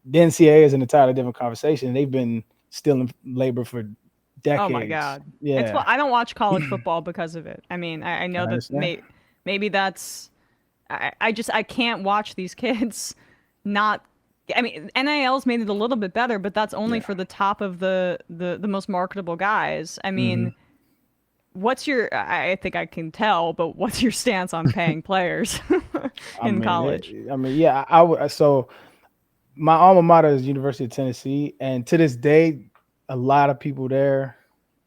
The NCAA is an entirely different conversation. They've been still in labor for Oh my decades. God. It's Yeah, what I don't watch college football because of it. I mean, I I know that understand. maybe that's I can't watch these kids not. I mean, NIL's made it a little bit better, but that's only Yeah. for the top of the most marketable guys. I Hmm. mean, what's your? I think I can tell, but what's your stance on paying players in college? Yeah. So my alma mater is University of Tennessee, and to this day, a lot of people there.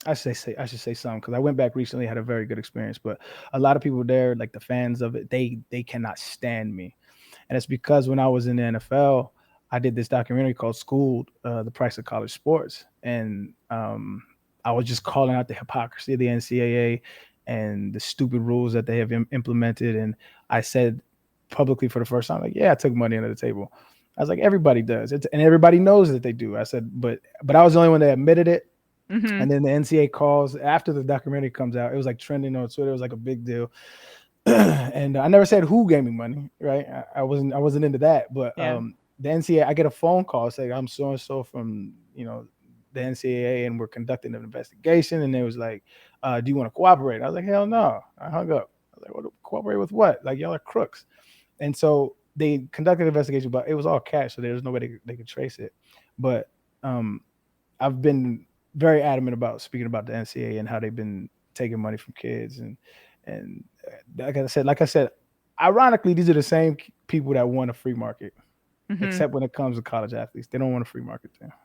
I should say some because I went back recently, had a very good experience. But a lot of people there, like the fans of it, they cannot stand me, and it's because when I was in the NFL, I did this documentary called "Schooled: The Price of College Sports," and I was just calling out the hypocrisy of the NCAA and the stupid rules that they have implemented, and I said publicly for the first time, like, yeah, I took money under the table. I was like, everybody does, and everybody knows that they do. I said, but I was the only one that admitted it. Hmm. And then the NCAA calls after the documentary comes out. It was like trending on Twitter. It was like a big deal. And I never said who gave me money, right? I wasn't into that. But Yeah. the NCAA, I get a phone call saying I'm so and so from the NCAA, and we're conducting an investigation. And it was like, do you want to cooperate? I was like, hell no. I hung up. I was like, what, cooperate with what? Like y'all are crooks. And so they conducted an investigation, but it was all cash, so there was no way they could trace it. But um, I've been very adamant about speaking about the NCAA and how they've been taking money from kids, and like I said, ironically, these are the same people that want a free market, Hmm. except when it comes to college athletes, they don't want a free market there.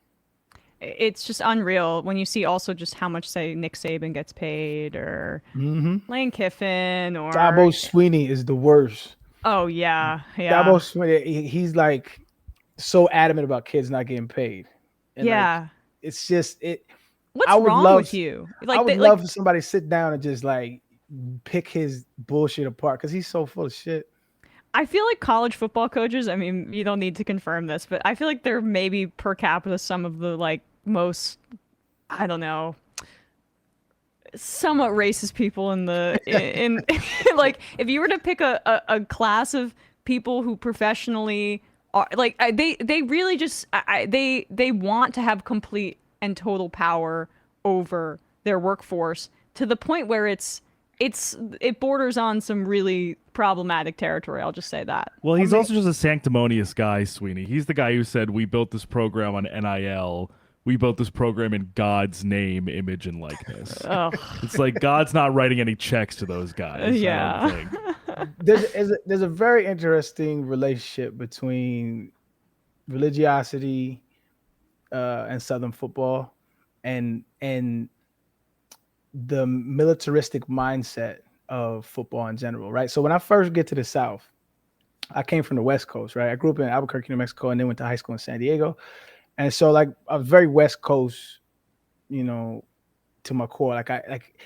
It's just unreal when you see also just how much, say, Nick Saban gets paid or Mm-hmm. Lane Kiffin or Dabo Sweeney is the worst. oh yeah, Dabo yeah, Sweeney, he's like so adamant about kids not getting paid, and like yeah. it's just it. I What's would wrong love with you? I Like would they like love for somebody to sit down and just like pick his bullshit apart because he's so full of shit. I feel like college football coaches, I mean, you don't need to confirm this, but I feel like they're maybe per capita some of the like most, I don't know, somewhat racist people in like if you were to pick a class of people who professionally are like they really just they want to have complete and total power over their workforce to the point where it borders on some really problematic territory. I'll just say that. Well, I he's mean, also just a sanctimonious guy, Sweeney. He's the guy who said, "We built this program on NIL. We built this program in God's name, image, and likeness." Oh It's like God's not writing any checks to those guys, I don't yeah. think. there's a very interesting relationship between religiosity and Southern football, and the militaristic mindset of football in general, right? So when I first get to the South, I came from the West Coast, right? I grew up in Albuquerque, New Mexico, and then went to high school in San Diego, and so like I was very West Coast, you know, to my core. Like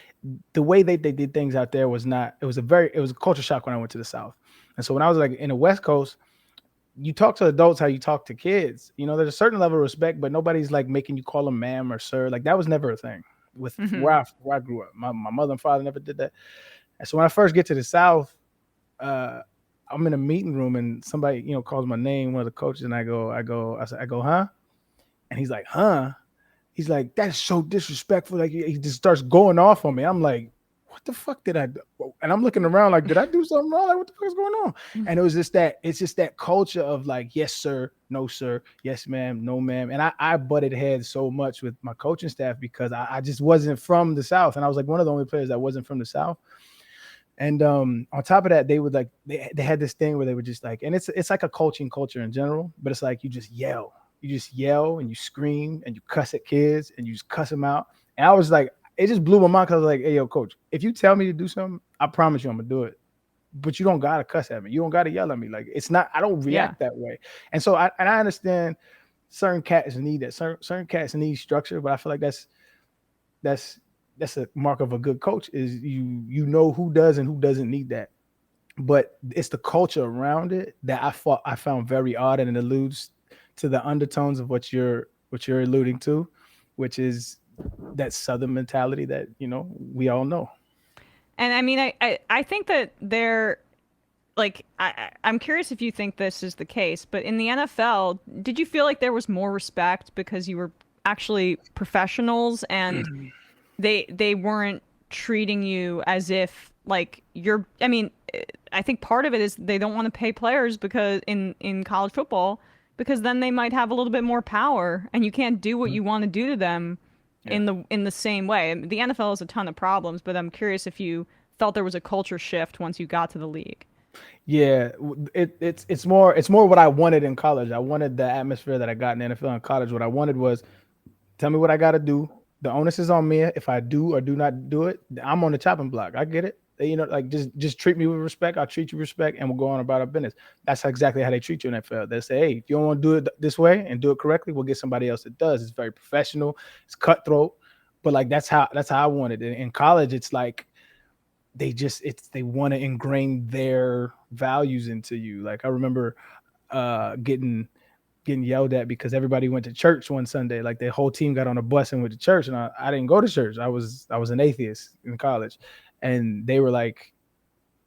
the way they did things out there was not. It was a culture shock when I went to the South, and so when I was like in the West Coast, you talk to adults how you talk to kids. You know, there's a certain level of respect, but nobody's like making you call them ma'am or sir. Like that was never a thing with Hmm. where I grew up. My mother and father never did that. And so when I first get to the South, uh, I'm in a meeting room and somebody, calls my name, one of the coaches, and I go, huh? And he's like, huh? He's like, that's so disrespectful. Like he just starts going off on me. I'm like, what the fuck did I do? And I'm looking around like, did I do something wrong? Like, what the fuck is going on? And it's just that culture of like, yes, sir, no, sir, yes, ma'am, no, ma'am. And I butted heads so much with my coaching staff because I just wasn't from the South. And I was like one of the only players that wasn't from the South. And on top of that, they would like they had this thing where they would just like, and it's like a coaching culture in general, but it's like you just yell and you scream and you cuss at kids and you just cuss them out. And I was like, it just blew my mind because I was like, hey, yo, coach, if you tell me to do something, I promise you I'm gonna do it. But you don't gotta cuss at me. You don't gotta yell at me. Like it's not. I don't Yeah. react that way. And so I understand certain cats need that. Certain cats need structure, but I feel like that's that's a mark of a good coach is you know who does and who doesn't need that. But it's the culture around it that I found very odd, and it alludes to the undertones of what you're alluding to, which is that Southern mentality that we all know. And I mean, I think that like I'm curious if you think this is the case, but in the NFL, did you feel like there was more respect because you were actually professionals and they weren't treating you as if like you're I mean, I think part of it is they don't want to pay players because in college football because then they might have a little bit more power and you can't do what you want to do to them Yeah. in the same way. The NFL has a ton of problems, but I'm curious if you felt there was a culture shift once you got to the league. Yeah, it's more what I wanted in college. I wanted the atmosphere that I got in the NFL in college. What I wanted was tell me what I got to do. The onus is on me. If I do or do not do it, I'm on the chopping block. I get it. Like just treat me with respect. I'll treat you with respect, and we'll go on about our business. That's exactly how they treat you in NFL. They say, hey, if you don't want to do it this way and do it correctly, we'll get somebody else that does. It's very professional. It's cutthroat, but like that's how I wanted it. In college, it's like they want to ingrain their values into you. Like I remember getting yelled at because everybody went to church one Sunday. Like the whole team got on a bus and went to church, and I didn't go to church. I was an atheist in college, and they were like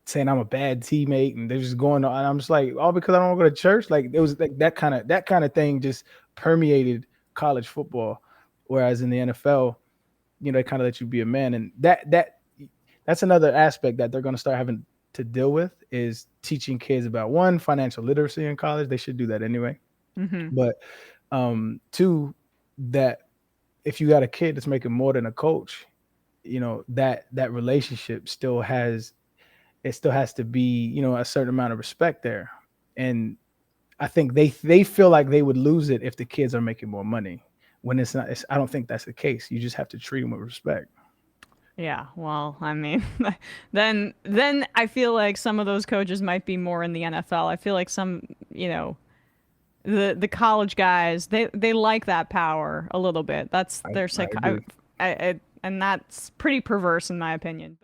saying I'm a bad teammate, and they're just going on. And I'm just like, all because I don't go to church. Like it was like that kind of thing just permeated college football, whereas in the NFL, they kind of let you be a man, and that's another aspect that they're going to start having to deal with is teaching kids about one financial literacy in college. They should do that anyway, Hmm. but two, that if you got a kid that's making more than a coach, that relationship still has to be, a certain amount of respect there. And I think they feel like they would lose it if the kids are making more money when it's not. I don't think that's the case. You just have to treat them with respect. Yeah, well, I mean, then I feel like some of those coaches might be more in the NFL. I feel like some, the college guys, they like that power a little bit. That's I, their I psych agree. and that's pretty perverse in my opinion.